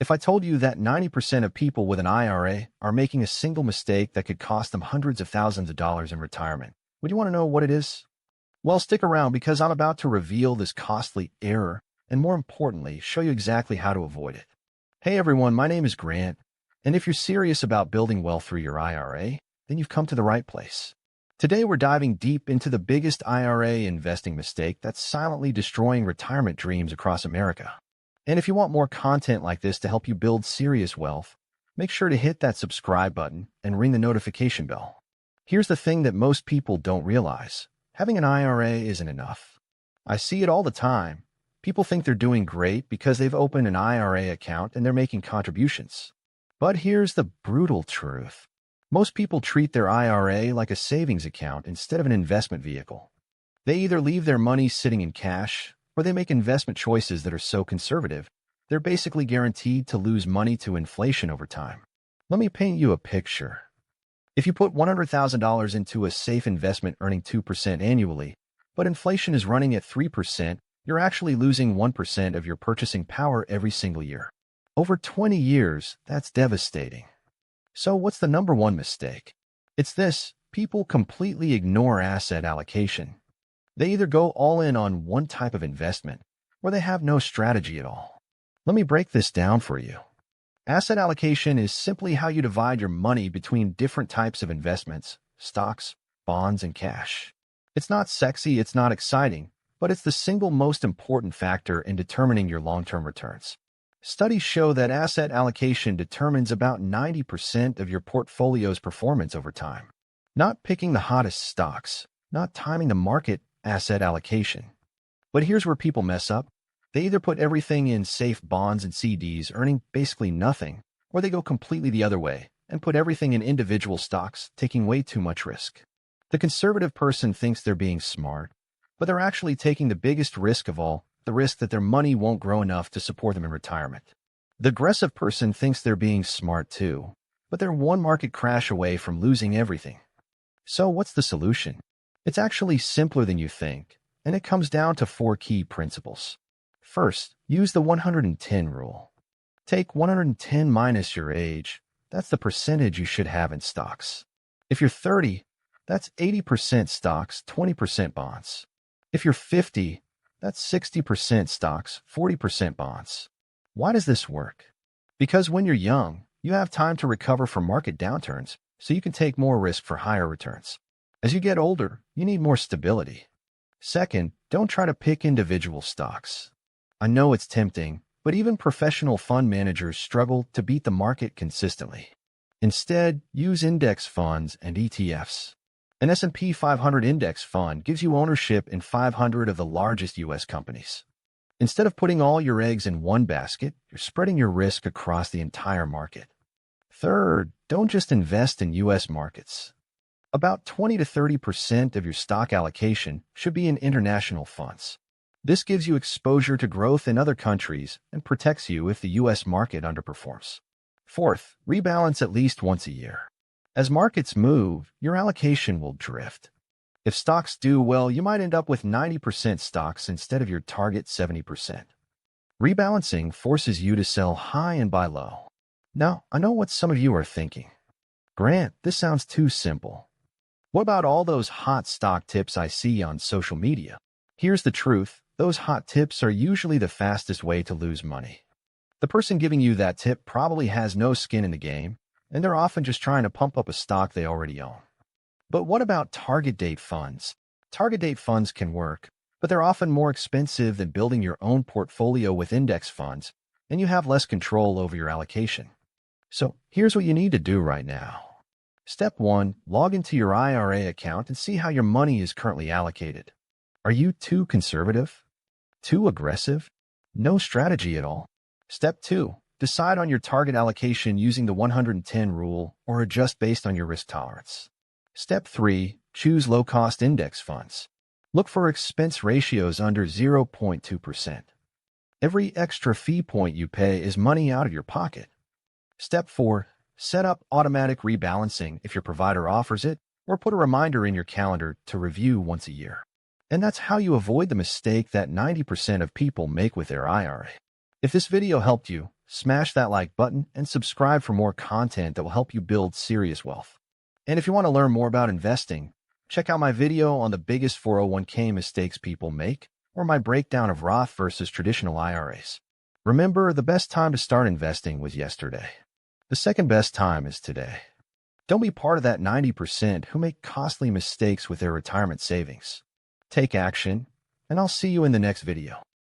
If I told you that 90% of people with an IRA are making a single mistake that could cost them hundreds of thousands of dollars in retirement, would you want to know what it is? Well, stick around because I'm about to reveal this costly error and, more importantly, show you exactly how to avoid it. Hey everyone, my name is Grant, and if you're serious about building wealth through your IRA, then you've come to the right place. Today we're diving deep into the biggest IRA investing mistake that's silently destroying retirement dreams across America. And if you want more content like this to help you build serious wealth, make sure to hit that subscribe button and ring the notification bell. Here's the thing that most people don't realize. Having an IRA isn't enough. I see it all the time. People think they're doing great because they've opened an IRA account and they're making contributions. But here's the brutal truth. Most people treat their IRA like a savings account instead of an investment vehicle. They either leave their money sitting in cash, or they make investment choices that are so conservative, they're basically guaranteed to lose money to inflation over time. Let me paint you a picture. If you put $100,000 into a safe investment earning 2% annually, but inflation is running at 3%, you're actually losing 1% of your purchasing power every single year. Over 20 years, that's devastating. So what's the number one mistake? It's this: people completely ignore asset allocation. They either go all in on one type of investment, or they have no strategy at all. Let me break this down for you. Asset allocation is simply how you divide your money between different types of investments: stocks, bonds, and cash. It's not sexy, it's not exciting, but it's the single most important factor in determining your long-term returns. Studies show that asset allocation determines about 90% of your portfolio's performance over time. Not picking the hottest stocks, not timing the market, asset allocation. But here's where people mess up. They either put everything in safe bonds and CDs, earning basically nothing, or they go completely the other way and put everything in individual stocks, taking way too much risk. The conservative person thinks they're being smart, but they're actually taking the biggest risk of all, the risk that their money won't grow enough to support them in retirement. The aggressive person thinks they're being smart too, but they're one market crash away from losing everything. So what's the solution? It's actually simpler than you think, and it comes down to 4 key principles. First, use the 110 rule. Take 110 minus your age. That's the percentage you should have in stocks. If you're 30, that's 80% stocks, 20% bonds. If you're 50, that's 60% stocks, 40% bonds. Why does this work? Because when you're young, you have time to recover from market downturns, so you can take more risk for higher returns. As you get older, you need more stability. Second, don't try to pick individual stocks. I know it's tempting, but even professional fund managers struggle to beat the market consistently. Instead, use index funds and ETFs. An S&P 500 index fund gives you ownership in 500 of the largest U.S. companies. Instead of putting all your eggs in one basket, you're spreading your risk across the entire market. Third, don't just invest in U.S. markets. About 20 to 30% of your stock allocation should be in international funds. This gives you exposure to growth in other countries and protects you if the U.S. market underperforms. Fourth, rebalance at least once a year. As markets move, your allocation will drift. If stocks do well, you might end up with 90% stocks instead of your target 70%. Rebalancing forces you to sell high and buy low. Now, I know what some of you are thinking. Grant, this sounds too simple. What about all those hot stock tips I see on social media? Here's the truth. Those hot tips are usually the fastest way to lose money. The person giving you that tip probably has no skin in the game, and they're often just trying to pump up a stock they already own. But what about target date funds? Target date funds can work, but they're often more expensive than building your own portfolio with index funds, and you have less control over your allocation. So here's what you need to do right now. Step 1, log into your IRA account and see how your money is currently allocated. Are you too conservative? Too aggressive? No strategy at all? Step 2, decide on your target allocation using the 110 rule or adjust based on your risk tolerance. Step 3, choose low-cost index funds. Look for expense ratios under 0.2%. Every extra fee point you pay is money out of your pocket. Step 4, set up automatic rebalancing if your provider offers it, or put a reminder in your calendar to review once a year. And that's how you avoid the mistake that 90% of people make with their IRA. If this video helped you, smash that like button and subscribe for more content that will help you build serious wealth. And if you want to learn more about investing, check out my video on the biggest 401k mistakes people make, or my breakdown of Roth versus traditional IRAs. Remember, the best time to start investing was yesterday. The second best time is today. Don't be part of that 90% who make costly mistakes with their retirement savings. Take action, and I'll see you in the next video.